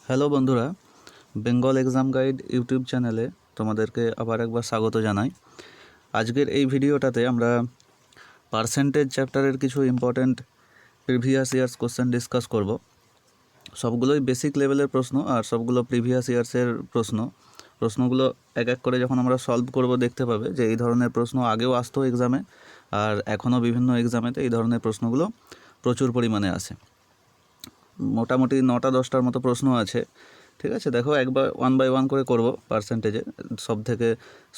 Hello বন্ধুরা, Bengal exam guide YouTube চ্যানেলে তোমাদেরকে আবার একবার স্বাগত জানাই। আজকের এই ভিডিওটাতে আমরা পার্সেন্টেজ চ্যাপ্টারের কিছু important previous years question discuss করব। সবগুলোই বেসিক লেভেলের প্রশ্ন আর সবগুলো প্রিভিয়াস ইয়ার্সের প্রশ্নগুলো এক এক করে যখন আমরা সলভ করব দেখতে পাবে যে এই ধরনের প্রশ্ন আগেও আসতো এক্সামে, আর এখনও বিভিন্ন এক্সামেতে এই ধরনের প্রশ্নগুলো প্রচুর পরিমাণে আসে। মোটামুটি 9-10টার মতো প্রশ্ন আছে। ঠিক আছে, দেখো একবার ওয়ান বাই ওয়ান করে করব। পার্সেন্টেজে সব থেকে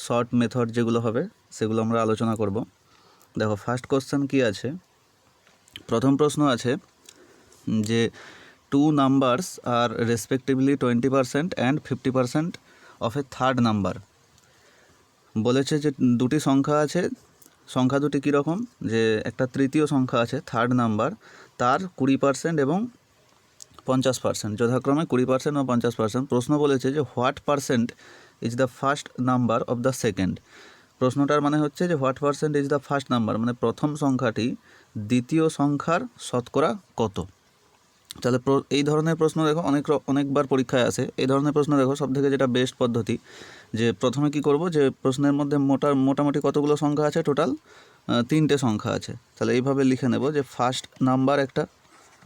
শর্ট মেথড যেগুলো হবে সেগুলো আমরা আলোচনা করব। দেখো ফার্স্ট কোশ্চেন কি আছে। প্রথম প্রশ্ন আছে যে 2 numbers are respectively 20% and 50% of a third number. বলেছে যে দুটি সংখ্যা আছে, সংখ্যা দুটি কীরকম, যে একটা তৃতীয় সংখ্যা আছে থার্ড নাম্বার, তার 20% এবং 50%, যথাক্রমে 20% ও 50%। প্রশ্ন বলেছে যে what percent is the first number of the second. প্রশ্নটার মানে হচ্ছে যে what percent is the first number, মানে প্রথম সংখ্যাটি দ্বিতীয় সংখ্যার শতকরা কত। তাহলে এই ধরনের প্রশ্ন দেখো অনেকবার পরীক্ষায় আসে। এই ধরনের প্রশ্ন দেখো সবথেকে যেটা বেস্ট পদ্ধতি, যে প্রথমে কি করব, যে প্রশ্নের মধ্যে মোটামুটি কতগুলো সংখ্যা আছে, টোটাল 3টে সংখ্যা আছে। তাহলে এইভাবে লিখে নেব যে ফার্স্ট নাম্বার একটা,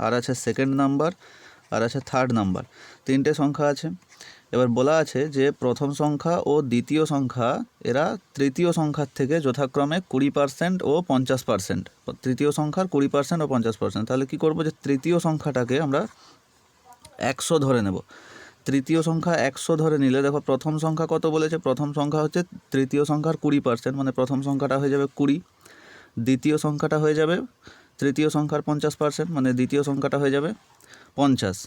আর আছে সেকেন্ড নাম্বার, আর আছে থার্ড নাম্বার। 3টে সংখ্যা আছে। এবার বলা আছে যে প্রথম সংখ্যা ও দ্বিতীয় সংখ্যা এরা তৃতীয় সংখ্যার থেকে যথাক্রমে 20% ও 50%। তৃতীয় সংখ্যার 20% ও 50%। তাহলে কি করব, যে তৃতীয় সংখ্যাটাকে আমরা 100 ধরে নেব। তৃতীয় সংখ্যা 100 ধরে নিলে দেখো প্রথম সংখ্যা কত বলেছে, প্রথম সংখ্যা হচ্ছে তৃতীয় সংখ্যার 20%, মানে প্রথম সংখ্যাটা হয়ে যাবে 20। দ্বিতীয় সংখ্যাটা হয়ে যাবে তৃতীয় সংখ্যার 50%, মানে দ্বিতীয় সংখ্যাটা হয়ে যাবে 50।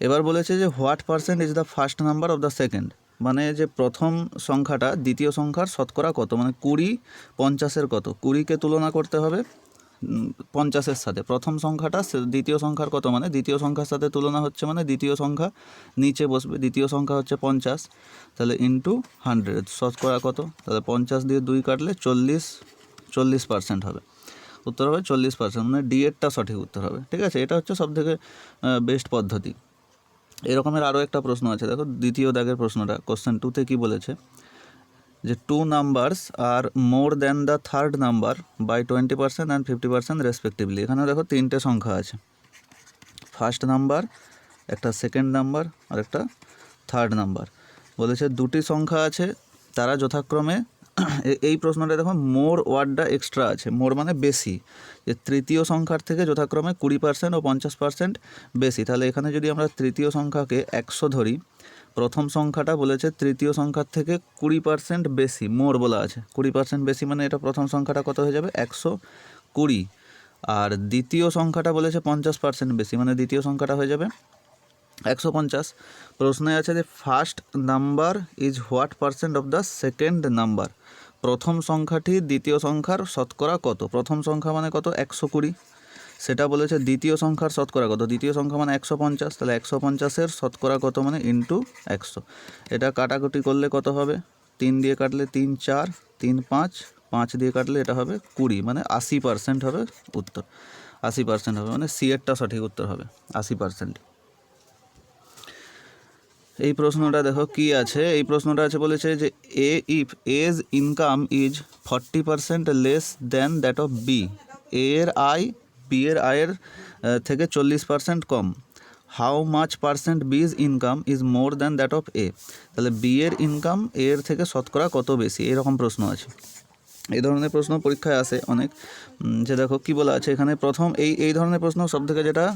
এবার বলেছে যে what percent is the first number of the second, মানে যে প্রথম সংখ্যাটা দ্বিতীয় সংখ্যার শতকরা কত, মানে 20 50-এর কত। 20কে তুলনা করতে হবে 50-এর সাথে। প্রথম সংখ্যাটা দ্বিতীয় সংখ্যার কত, মানে দ্বিতীয় সংখ্যার সাথে তুলনা হচ্ছে, মানে দ্বিতীয় সংখ্যা নিচে বসবে। দ্বিতীয় সংখ্যা হচ্ছে 50, তাহলে ইন্টু 100 শতকরা কত, তাহলে 50 দিয়ে 2 কাটলে 40% হবে। উত্তর হবে 40%, মানে ডি এরটা সঠিক উত্তর হবে। ঠিক আছে, এটা হচ্ছে সবথেকে বেস্ট পদ্ধতি। এরকমের আরও একটা প্রশ্ন আছে, দেখো দ্বিতীয় দাগের প্রশ্নটা। কোশ্চেন 2তে কী বলেছে, যে 2 numbers are more than the third number by 20% and 50% respectively. এখানে দেখো 3টে সংখ্যা আছে, ফার্স্ট নাম্বার, একটা সেকেন্ড নাম্বার আর একটা থার্ড নাম্বার। বলেছে দুটি সংখ্যা আছে, তারা যথাক্রমে এই প্রশ্নটা দেখো মোর ওয়ার্ডটা এক্সট্রা আছে। মোর মানে বেশি, যে তৃতীয় সংখ্যার থেকে যথাক্রমে 20% ও 50% বেশি। তাহলে এখানে যদি আমরা তৃতীয় সংখ্যাকে 100 ধরি, প্রথম সংখ্যাটা বলেছে তৃতীয় সংখ্যার থেকে 20% বেশি, মোর বলা আছে 20% বেশি, মানে এটা প্রথম সংখ্যাটা কত হয়ে যাবে 120। আর দ্বিতীয় সংখ্যাটা বলেছে 50% বেশি, মানে দ্বিতীয় সংখ্যাটা হয়ে যাবে 150। প্রশ্নে আছে যে first number is what percent of the second number. প্রথম সংখ্যাটি দ্বিতীয় সংখ্যার শতকরা কত। প্রথম সংখ্যা মানে কত 120, সেটা বলেছে দ্বিতীয় সংখ্যার শতকরা কত। দ্বিতীয় সংখ্যা মানে 150, তাহলে 150-এর শতকরা কত, মানে ইন্টু 100। এটা কাটাকুটি করলে কত হবে, 3 দিয়ে কাটলে 3 4, 3 5, 5 দিয়ে কাটলে এটা হবে 20, মানে 80% হবে উত্তর। 80% হবে, মানে সি এরটা সঠিক উত্তর হবে 80%। এই প্রশ্নটা দেখো কি আছে। এই প্রশ্নটা আছে বলেছে যে if A's income is 40% less than that of B, এর আয় বি এর আয়ের থেকে 40% কম, how much percent B's income is more than that of A. তাহলে বি এর ইনকাম এর থেকে শতকরা কত বেশি, এরকম প্রশ্ন আছে। এই ধরনের প্রশ্ন পরীক্ষায় আসে অনেক। যে দেখো কি বলা আছে এখানে, প্রথম এই ধরনের প্রশ্ন সবথেকে যেটা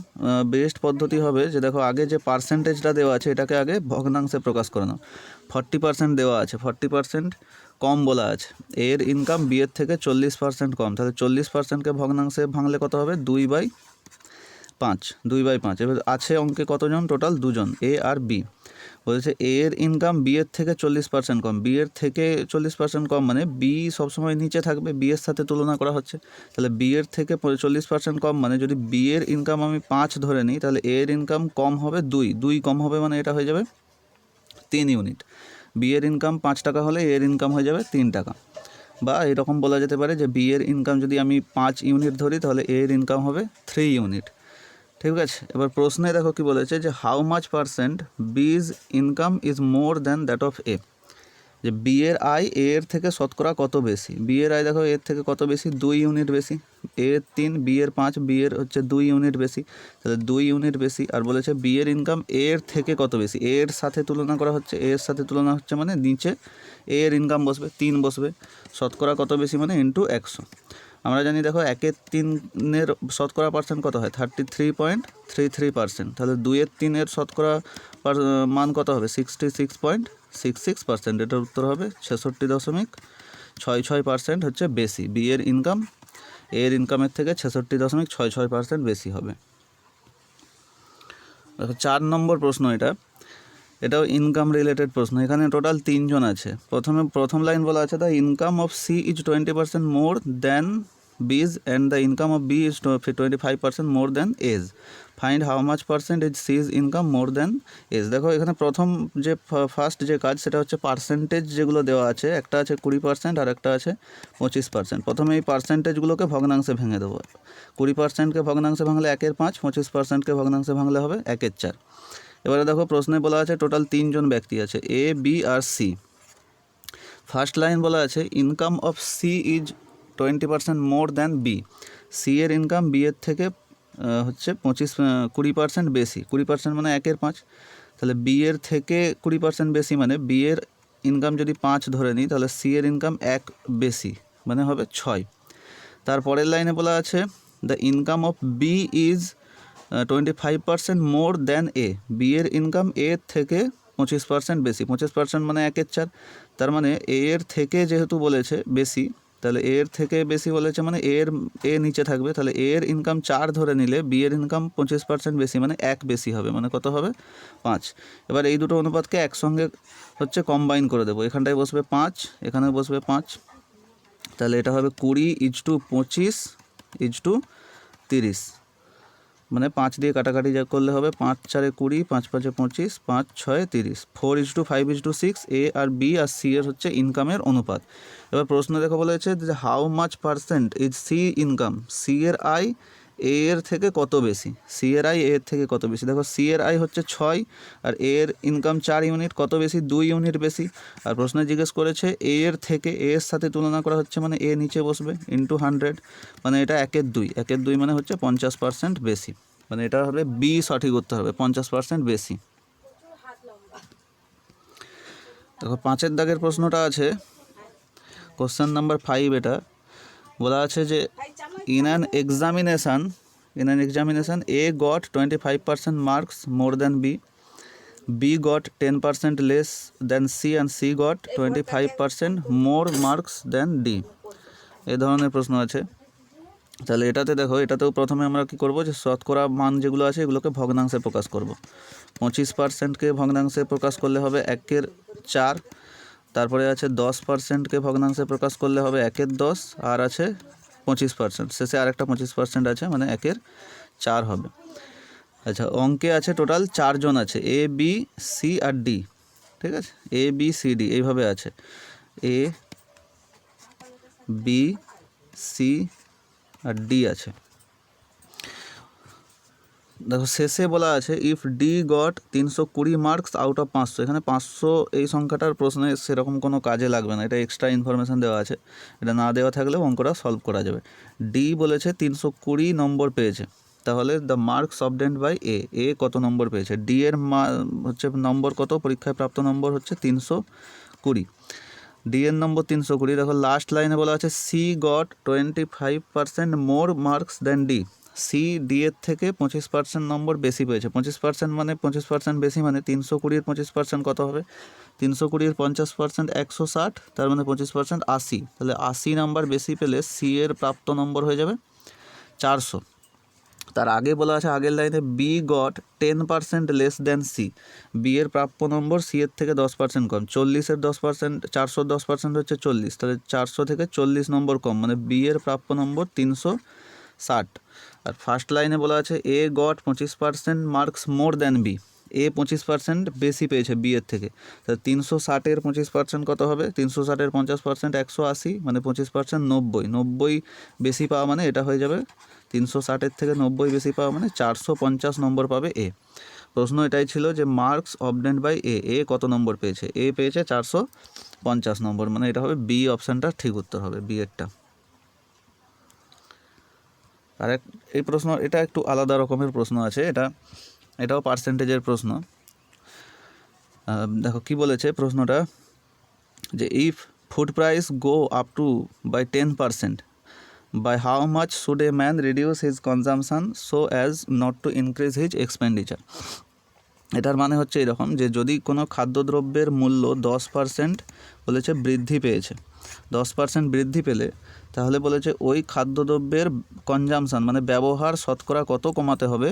বেস্ট পদ্ধতি হবে, যে দেখো আগে যে পার্সেন্টেজটা দেওয়া আছে এটাকে আগে ভগ্নাংশে প্রকাশ করে নাও। 40% দেওয়া আছে, 40% কম বলা আছে, এর ইনকাম বি এর থেকে 40% কম। তাহলে 40%কে ভগ্নাংশে ভাঙলে কত হবে, 2/5, 2/5। এবার আছে অঙ্কে কতজন, টোটাল 2জন, এ আর বি। বলেছে এ এর ইনকাম বি এর থেকে 40% কম। বি এর থেকে 40% কম মানে বি সবসময় নিচে থাকবে, বি এর সাথে তুলনা করা হচ্ছে। তাহলে বি এর থেকে 40% কম, মানে যদি বি এর ইনকাম আমি 5 ধরে নিই, তাহলে এ এর ইনকাম কম হবে 2 কম হবে, মানে এটা হয়ে যাবে 3 ইউনিট। বি এর ইনকাম 5 টাকা হলে এর ইনকাম হয়ে যাবে 3 টাকা। বা এরকম বলা যেতে পারে যে বি এর ইনকাম যদি আমি 5 ইউনিট ধরি, তাহলে এর ইনকাম হবে 3 ইউনিট। ঠিক আছে। এবার প্রশ্নে দেখো কি বলেছে যে how much percent B's income is more than that of A, যে বি এর আয় এ এর থেকে শতকরা কত বেশি। বি এর আয় দেখো এর থেকে কত বেশি, 2 ইউনিট বেশি। এ এর 3, বি এর 5, বি এর হচ্ছে 2 ইউনিট বেশি, তাহলে 2 ইউনিট বেশি। আর বলেছে বি এর ইনকাম এ এর থেকে কত বেশি, এ এর সাথে তুলনা করা হচ্ছে, এ এর সাথে তুলনা হচ্ছে মানে নিচে এ এর ইনকাম বসবে, 3 বসবে, শতকরা কত বেশি মানে ইন্টু 100। আমরা জানি দেখো 1/3 শতকরা পার্সেন্ট কত হয়, 33.33%। তাহলে 2/3 শতকরা মান কত হবে, 66.66%। এটার উত্তর হবে 66.66% হচ্ছে বেশি। বি এর ইনকাম এ এর ইনকামের থেকে 66.66% বেশি হবে। দেখো 4 নম্বর প্রশ্ন, এটাও ইনকাম রিলেটেড প্রশ্ন। এখানে টোটাল 3 জন আছে। প্রথম লাইন বলা আছে the income of C is 20% more than B's and the income of B is 25% more than A's, find how much percent is C's income more than A's. দেখো এখানে প্রথম যে ফার্স্ট যে কাজ সেটা হচ্ছে পার্সেন্টেজ যেগুলো দেওয়া আছে, একটা আছে 20% আর একটা আছে 25%। প্রথমে এই পার্সেন্টেজগুলোকে ভগ্নাংশে ভেঙে দেবো। 20%কে ভগ্নাংশে ভাঙলে 1/5, 25%কে ভগ্নাংশে ভাঙলে হবে 1/4। এবারে দেখো প্রশ্নে বলা আছে টোটাল 3 জন ব্যক্তি আছে, এ বি আর সি। ফার্স্ট লাইন বলা আছে income of C is 20% more than B, C এর ইনকাম বি এর থেকে হচ্ছে 20% বেশি। 20% মানে 1/5, তাহলে বি এর থেকে 20% বেশি মানে বি এর ইনকাম যদি 5 ধরে নিই তাহলে সি এর ইনকাম 1 বেশি মানে হবে 6। তারপরের লাইনে বলা আছে the income of B is 25% more than A, B এর ইনকাম এর থেকে 25% বেশি। 25% মানে 1/4, তার মানে এ এর থেকে যেহেতু বলেছে বেশি, তাহলে এর থেকে বেশি বলেছে মানে এ নিচে থাকবে, তাহলে এর ইনকাম 4 ধরে নিলে বি এর ইনকাম 25% বেশি মানে 1 বেশি হবে, মানে কত হবে 5। এবার এই দুটো অনুপাতকে একসঙ্গে হচ্ছে কম্বাইন করে দেবো, এখানটায় বসবে 5, এখানে বসবে 5, তাহলে এটা হবে 20:30 মানে 5 দিয়ে কাটাকাটি যা করলে হবে 5 4 20, 5 5 25, 5 6 30, 4:5:6। এ আর বি আর সি এর হচ্ছে ইনকামের অনুপাত। এবার প্রশ্ন দেখো বলেছে যে how much percent is C income, C এর আয় এ এর থেকে কত বেশি, সি এর আয় এর থেকে কত বেশি। দেখো সি এর আয় হচ্ছে 6 আর এর ইনকাম 4 ইউনিট, কত বেশি 2 ইউনিট বেশি। আর প্রশ্নে জিজ্ঞেস করেছে এ এর থেকে এ এর সাথে তুলনা করা হচ্ছে মানে এ নিচে বসবে ইন্টু 100, মানে এটা 1/2, 1/2 মানে হচ্ছে 50% বেশি, মানে এটা হবে বি সঠিক উত্তর হবে 50% বেশি। দেখো 5 দাগের প্রশ্নটা আছে কোশ্চেন নাম্বার 5। এটা বলা আছে যে in an examination A got 25% marks more than B, B got 10% less than C and C got 25% more marks than D. এই ধরনের প্রশ্ন আছে। তাহলে এটাতে দেখো, এটাতেও প্রথমে আমরা কি করব যে শতকরা মান যেগুলো আছে এগুলোকে ভগ্নাংশে প্রকাশ করব। 25%কে ভগ্নাংশে প্রকাশ করলে হবে 1/4, তারপরে আছে 10%কে ভগ্নাংশে প্রকাশ করলে হবে 1/10, আর আছে 25%, শেষে আরেকটা 25% আছে মানে 1/4 হবে। আচ্ছা, অঙ্কে আছে টোটাল 4 জন আছে, A B C R D. ঠিক আছে, এ বি সি ডি এইভাবে আছে, A B C R D আছে। দেখো শেষে বলা আছে if D goat 320 marks out of 500। এখানে 500 এই সংখ্যাটার প্রশ্নে সেরকম কোনো কাজে লাগবে না, এটা এক্সট্রা ইনফরমেশান দেওয়া আছে, এটা না দেওয়া থাকলেও অঙ্কটা সলভ করা যাবে। ডি বলেছে 320 নম্বর পেয়েছে, তাহলে দ্য মার্কস অবটেন্ড বাই এ কত নম্বর পেয়েছে, ডি এর হচ্ছে নম্বর কত, পরীক্ষায় প্রাপ্ত নম্বর হচ্ছে 320, ডি এর নম্বর 320। দেখো লাস্ট লাইনে বলা আছে C got 25% more marks then D, C D এর থেকে 25% নম্বর বেশি পেয়েছে। 25% মানে 25% বেশি মানে 320-র 25% কত হবে, 320-র 50% 160, তার মানে 25% 80, তাহলে 80 নাম্বার বেশি পেলে সি এর প্রাপ্ত নম্বর হয়ে যাবে 400। তার আগে বলা আছে আগের লাইনে B got 10% less then C, B এর প্রাপ্য নম্বর সি এর থেকে 10% কম, 40-এর 10%, 400-র 10% হচ্ছে 40, তাহলে 400 থেকে 40 নম্বর কম, মানে বি এর প্রাপ্য নম্বর 360। আর ফার্স্ট লাইনে বলা আছে A got 25% marks more than B, A 25% বেশি পেয়েছে বি এর থেকে, তা 360-এর 25% কত হবে? 360-এর 50% 180, মানে 25% 90, 90 বেশি পাওয়া মানে এটা হয়ে যাবে 360-এর থেকে 90 বেশি পাওয়া মানে 450 নম্বর পাবে এ। প্রশ্ন এটাই ছিল যে মার্কস অবটেন্ড বাই এ কত নম্বর পেয়েছে? এ পেয়েছে 450 নম্বর, মানে এটা হবে বি অপশানটা ঠিক উত্তর হবে, বি এরটা। আর এই প্রশ্ন এটা একটু আলাদা রকমের প্রশ্ন আছে, এটাও পার্সেন্টেজের প্রশ্ন। দেখো কি বলেছে প্রশ্নটা, যে if food price go up to by 10%, by how much should a man reduce his consumption so as not to increase his expenditure? এটার মানে হচ্ছে এরকম, যে যদি কোনো খাদ্যদ্রব্যের মূল্য 10% বলেছে বৃদ্ধি পেয়েছে, 10% বৃদ্ধি পেলে তাহলে বলেছে ওই খাদ্যদ্রব্যের কনজামশান মানে ব্যবহার শতকরা কত কমাতে হবে,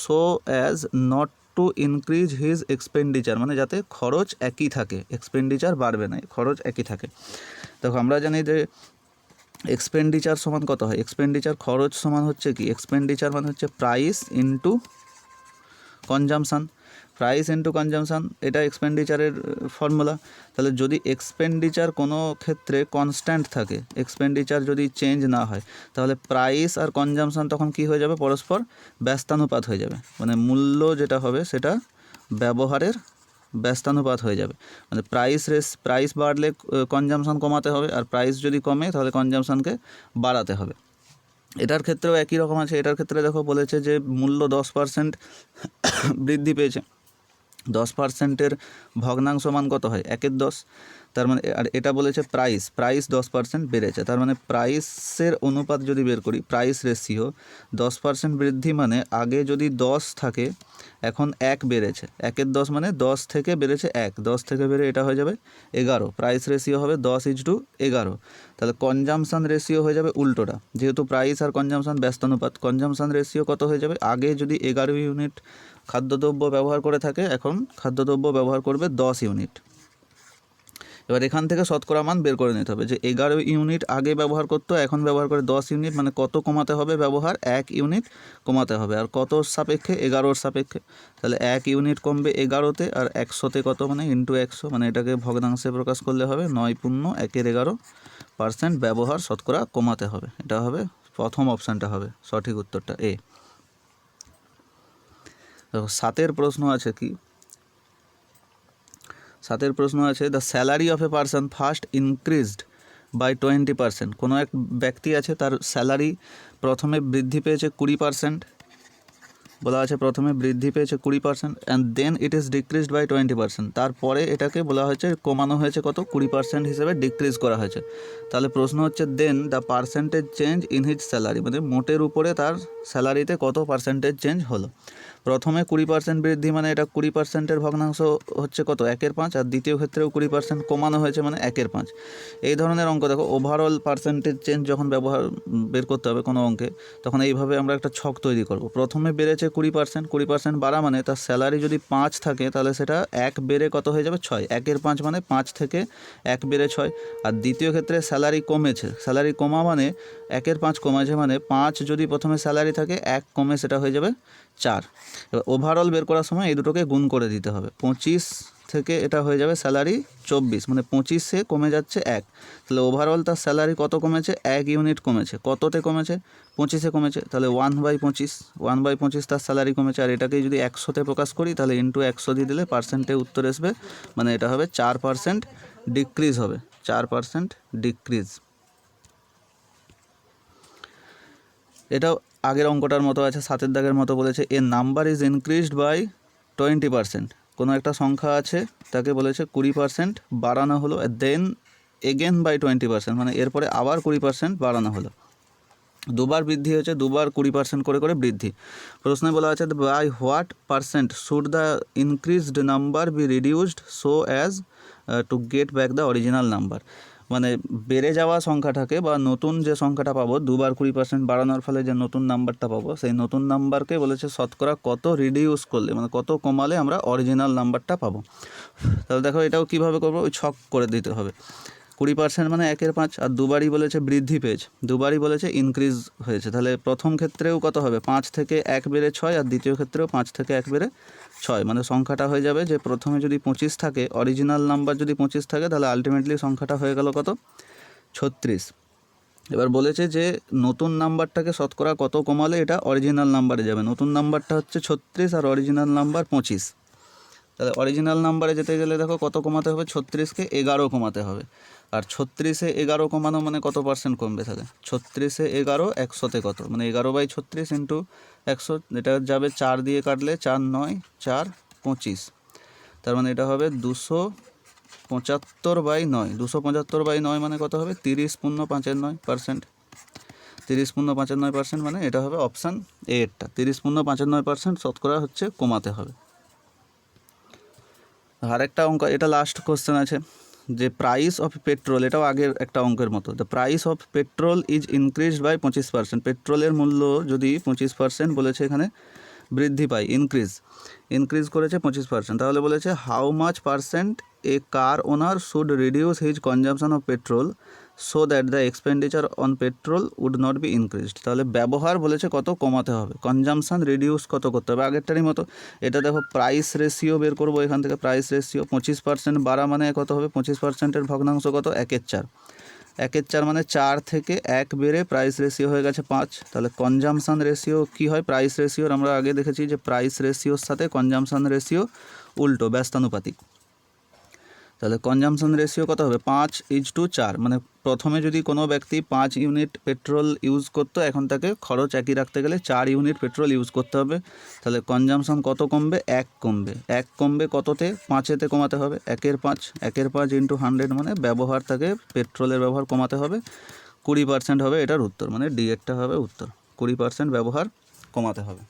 so as not to increase his expenditure, মানে যাতে খরচ একই থাকে, এক্সপেন্ডিচার বাড়বে না, খরচ একই থাকে। দেখো আমরা জানি যে এক্সপেন্ডিচার সমান কত হয়, এক্সপেন্ডিচার খরচ সমান হচ্ছে কি, এক্সপেন্ডিচার মানে হচ্ছে price into consumption, price into consumption, এটা এক্সপেন্ডিচারের ফর্মুলা। তাহলে যদি এক্সপেন্ডিচার কোনো ক্ষেত্রে কনস্ট্যান্ট থাকে, এক্সপেন্ডিচার যদি চেঞ্জ না হয়, তাহলে প্রাইস আর কনজামশান তখন কি হয়ে যাবে, পরস্পর ব্যস্তানুপাত হয়ে যাবে, মানে মূল্য যেটা হবে সেটা ব্যবহারের ব্যস্তানুপাত হয়ে যাবে, মানে প্রাইস বাড়লে কনজামশান কমাতে হবে, আর প্রাইস যদি কমে তাহলে কনজামশানকে বাড়াতে হবে। এটার ক্ষেত্রেও একই রকম আছে, এটার ক্ষেত্রে দেখো বলেছে যে মূল্য 10% বৃদ্ধি পেয়েছে, 10%-এর ভগ্নাংশ মান কত হয়, 1/10, তার মানে, আর এটা বলেছে প্রাইস 10% বেড়েছে, তার মানে প্রাইসের অনুপাত যদি বের করি, প্রাইস রেশিও 10% বৃদ্ধি মানে আগে যদি 10 থাকে এখন 1 বেড়েছে, 1/10 মানে 10 থেকে বেড়েছে 1, 10 থেকে বেড়ে এটা হয়ে যাবে 11, প্রাইস রেশিও হবে 10:11, তাহলে কনজামশান রেশিও হয়ে যাবে উল্টোটা, যেহেতু প্রাইস আর কনজামশান ব্যস্তানুপাত, কনজামশান রেশিও কত হয়ে যাবে, আগে যদি 11 ইউনিট খাদ্যদ্রব্য ব্যবহার করে থাকে এখন খাদ্যদ্রব্য ব্যবহার করবে 10 ইউনিট। এবার এখান থেকে শতকরা মান বের করে নিতে হবে, যে 11 ইউনিট আগে ব্যবহার করতো এখন ব্যবহার করে 10 ইউনিট, মানে কত কমাতে হবে ব্যবহার, 1 ইউনিট কমাতে হবে, আর কত সাপেক্ষে, 11-র সাপেক্ষে, তাহলে 1 ইউনিট কমবে 11-তে, আর 100-তে কত মানে ইন্টু 100, মানে এটাকে ভগ্নাংশে প্রকাশ করলে হবে 9.1/11% ব্যবহার শতকরা কমাতে হবে, এটা হবে প্রথম অপশানটা হবে সঠিক উত্তরটা এ। 7-এর প্রশ্ন আছে কি, 7-এর প্রশ্ন আছে, the salary of a person first increased by 20%, কোনো এক ব্যক্তি আছে তার স্যালারি প্রথমে বৃদ্ধি পেয়েছে 20%, বলা আছে প্রথমে বৃদ্ধি পেয়েছে 20% and then it is decreased by 20%, তারপরে এটাকে বলা হয়েছে কমানো হয়েছে কত, 20% হিসেবে ডিক্রিজ করা হয়েছে। তাহলে প্রশ্ন হচ্ছে then the percentage change in his salary, মানে মোটের উপরে তার স্যালারিতে কত পার্সেন্টেজ চেঞ্জ হলো। প্রথমে 20% বৃদ্ধি মানে এটা 20%-এর ভগ্নাংশ হচ্ছে কত, 1/5, আর দ্বিতীয় ক্ষেত্রেও 20% কমানো হয়েছে মানে 1/5। এই ধরনের অঙ্ক দেখো ওভারঅল পার্সেন্টেজ চেঞ্জ যখন বের করতে হবে কোনো অঙ্কে, তখন এইভাবে আমরা একটা ছক তৈরি করব। প্রথমে বেড়েছে 20% বাড়া মানে তার স্যালারি যদি 5 থাকে তাহলে সেটা 1 বেড়ে কত হয়ে যাবে, 6, 1/5 মানে 5 থেকে 1 বেড়ে 6, আর দ্বিতীয় ক্ষেত্রে স্যালারি কমেছে, স্যালারি কমা মানে 1/5 কমেছে মানে 5 যদি প্রথমে স্যালারি থাকে 1 কমে সেটা হয়ে যাবে 4। এবার ওভারঅল বের করার সময় এই দুটোকে গুণ করে দিতে হবে, 25 থেকে এটা হয়ে যাবে স্যালারি 24, মানে 25-এ কমে যাচ্ছে 1, তাহলে ওভারঅল তার স্যালারি কত কমেছে, 1 ইউনিট কমেছে, কততে কমেছে, 25-এ কমেছে, তাহলে 1/25 তার স্যালারি কমেছে, আর এটাকে যদি 100-তে প্রকাশ করি তাহলে ইন্টু 100 দিয়ে দিলে পার্সেন্টে উত্তর আসবে, মানে এটা হবে 4% ডিক্রিজ হবে, 4% ডিক্রিজ। এটাও আগের অঙ্কটার মতো আছে, 7-এর দাগের মতো বলেছে এ নাম্বার ইজ ইনক্রিজড বাই 20%, কোনো একটা সংখ্যা আছে তাকে বলেছে 20% বাড়ানো হলো, দেন এগেন বাই 20%, মানে এরপরে আবার 20% বাড়ানো হলো, দুবার বৃদ্ধি হয়েছে, দুবার 20% করে করে বৃদ্ধি। প্রশ্নে বলা আছে by what percent should the increased number be reduced so as to get back the original number, মানে বেড়ে যাওয়া সংখ্যাটাকে বা নতুন যে সংখ্যাটা পাবো, দুবার 20% বাড়ানোর ফলে যে নতুন নাম্বারটা পাবো, সেই নতুন নাম্বারকে বলেছে শতকরা কত রিডিউস করলে, মানে কত কমালে আমরা অরিজিনাল নাম্বারটা পাবো। তাহলে দেখো এটাও কীভাবে করবো, ওই ছক করে দিতে হবে, 20% মানে 1/5, আর দুবারই বলেছে বৃদ্ধি পেয়েছে, দুবারই বলেছে ইনক্রিজ হয়েছে। তাহলে প্রথম ক্ষেত্রেও কত হবে, 5 থেকে 1 বেড়ে 6, আর দ্বিতীয় ক্ষেত্রেও 5 থেকে 1 বেড়ে 6। মানে সংখ্যাটা হয়ে যাবে যে প্রথমে যদি 25 থাকে, অরিজিনাল নাম্বার যদি 25 থাকে, তাহলে আলটিমেটলি সংখ্যাটা হয়ে গেল কত, 36। এবার বলেছে যে নতুন নাম্বারটাকে শতকরা কত কমালে এটা অরিজিনাল নাম্বারে যাবে। নতুন নাম্বারটা হচ্ছে 36 আর অরিজিনাল নাম্বার 25। তাহলে অরিজিনাল নাম্বারে যেতে গেলে দেখো কত কমাতে হবে, 36কে 11 কমাতে হবে। আর 36-এ 11 কমানো মানে কত পার্সেন্ট কমবে, তাহলে 36-এ 11 100-তে কত, মানে 11/36 ইন্টু 100, এটা যাবে 4 দিয়ে কাটলে 4 9 4 25, তার মানে এটা হবে 275/9। 275/9 মানে কত হবে, 30.95%। 30.95% মানে এটা হবে অপশান এরটা, 30.95% শতকরা হচ্ছে কমাতে হবে। আরেকটা অঙ্ক, এটা লাস্ট কোশ্চেন আছে, যে প্রাইস অফ পেট্রোল, এটাও আগের একটা অঙ্কের মতো। The price of petrol is increased by 25%। পেট্রোলের মূল্য যদি 25% বলেছে এখানে বৃদ্ধি পায়, ইনক্রিজ করেছে 25%, তাহলে বলেছে how much percent a car owner should reduce his consumption of petrol so that the expenditure on petrol would not be increased. তাহলে ব্যবহার বলেছে কত কমাতে হবে, কনজামশন রিডিউস কত করতে হবে, আগেরটারই মতো। এটা দেখো প্রাইস রেশিও বের করবো এখান থেকে, প্রাইস রেশিও 25% বাড়া মানে কত হবে, 25%-এর ভগ্নাংশ কত, 1/4। 1/4 মানে 4 থেকে 1 বেড়ে প্রাইস রেশিও হয়ে গেছে 5। তাহলে কনজামশান রেশিও কী হয়, প্রাইস রেশিওর আমরা আগে দেখেছি যে প্রাইস রেশিওর সাথে কনজামশান রেশিও উল্টো, ব্যস্তানুপাতিক। তাহলে কনজামশন রেশিও কত হবে, 5:4। মানে প্রথমে যদি কোনো ব্যক্তি 5 ইউনিট পেট্রোল ইউজ করতো, এখন তাকে খরচ একই রাখতে গেলে 4 ইউনিট পেট্রোল ইউজ করতে হবে। তাহলে কনজামশন কত কমবে, 1 কমবে। 1 কমবে কততে, 5-এতে কমাতে হবে, 1/5। 1/5 ইন্টু 100 মানে ব্যবহার, তাকে পেট্রোলের ব্যবহার কমাতে হবে। 20% হবে এটার উত্তর, মানে ডি এরটা হবে উত্তর, 20% ব্যবহার কমাতে হবে।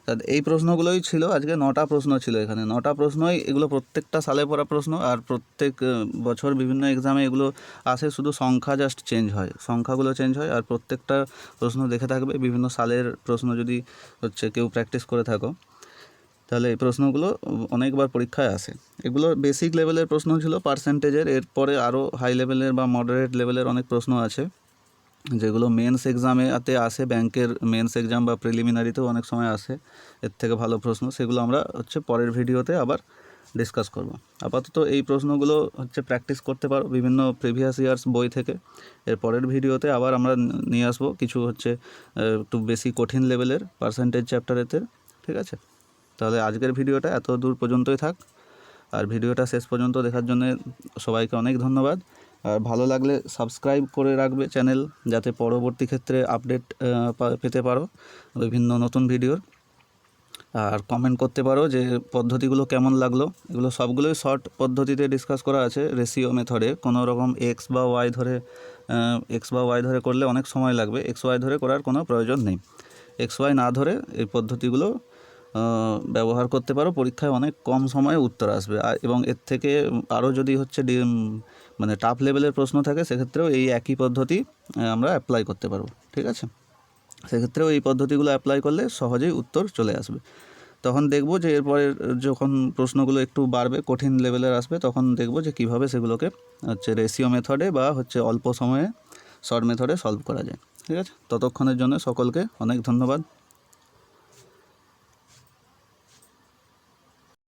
তা এই প্রশ্নগুলোই ছিল আজকে, 9টা প্রশ্ন ছিল এখানে, 9টা প্রশ্নই, এগুলো প্রত্যেকটা সালে পড়া প্রশ্ন, আর প্রত্যেক বছর বিভিন্ন এক্সামে এগুলো আসে, শুধু সংখ্যা জাস্ট চেঞ্জ হয়, সংখ্যাগুলো চেঞ্জ হয়, আর প্রত্যেকটা প্রশ্ন দেখে থাকবে। বিভিন্ন সালের প্রশ্ন যদি হচ্ছে কেউ প্র্যাকটিস করে থাকো, তাহলে এই প্রশ্নগুলো অনেকবার পরীক্ষায় আসে। এগুলো বেসিক লেভেলের প্রশ্ন ছিল পার্সেন্টেজের, এরপরে আরও হাই লেভেলের বা মডারেট লেভেলের অনেক প্রশ্ন আছে, যেগুলো মেন্স এক্সামেতে আসে, ব্যাংকের মেন্স এক্সাম বা প্রিলিমিনারিতেও অনেক সময় আসে এর থেকে ভালো প্রশ্ন। সেগুলো আমরা হচ্ছে পরের ভিডিওতে আবার ডিসকাস করব। আপাতত এই প্রশ্নগুলো হচ্ছে প্র্যাকটিস করতে পারো বিভিন্ন প্রিভিয়াস ইয়ার্স বই থেকে। এর পরের ভিডিওতে আবার আমরা নিয়ে আসবো কিছু হচ্ছে একটু বেশি কঠিন লেভেলের পার্সেন্টেজ চ্যাপ্টারেতে, ঠিক আছে? তাহলে আজকের ভিডিওটা এত দূর পর্যন্তই থাক, আর ভিডিওটা শেষ পর্যন্ত দেখার জন্য সবাইকে অনেক ধন্যবাদ। আর ভালো লাগলে সাবস্ক্রাইব করে রাখবে চ্যানেল, যাতে পরবর্তী ক্ষেত্রে আপডেট পেতে পারো বিভিন্ন নতুন ভিডিওর। আর কমেন্ট করতে পারো যে পদ্ধতিগুলো কেমন লাগলো। এগুলো সবগুলোই শর্ট পদ্ধতিতে ডিসকাস করা আছে, রেশিও মেথডে। কোনো রকম এক্স বা ওয়াই ধরে করলে অনেক সময় লাগবে, এক্স ওয়াই ধরে করার কোনো প্রয়োজন নেই। এক্স ওয়াই না ধরে এই পদ্ধতিগুলো ব্যবহার করতে পারো, পরীক্ষায় অনেক কম সময়ে উত্তর আসবে। এবং এর থেকে আরও যদি হচ্ছে মানে টাফ লেভেলের প্রশ্ন থাকে, সেক্ষেত্রেও এই একই পদ্ধতি আমরা অ্যাপ্লাই করতে পারবো, ঠিক আছে? সেক্ষেত্রেও এই পদ্ধতিগুলো অ্যাপ্লাই করলে সহজেই উত্তর চলে আসবে। তখন দেখবো যে এরপরে যখন প্রশ্নগুলো একটু বাড়বে, কঠিন লেভেলের আসবে, তখন দেখবো যে কীভাবে সেগুলোকে হচ্ছে রেশিও মেথডে বা হচ্ছে অল্প সময়ে শর্ট মেথডে সলভ করা যায়, ঠিক আছে? ততক্ষণের জন্য সকলকে অনেক ধন্যবাদ।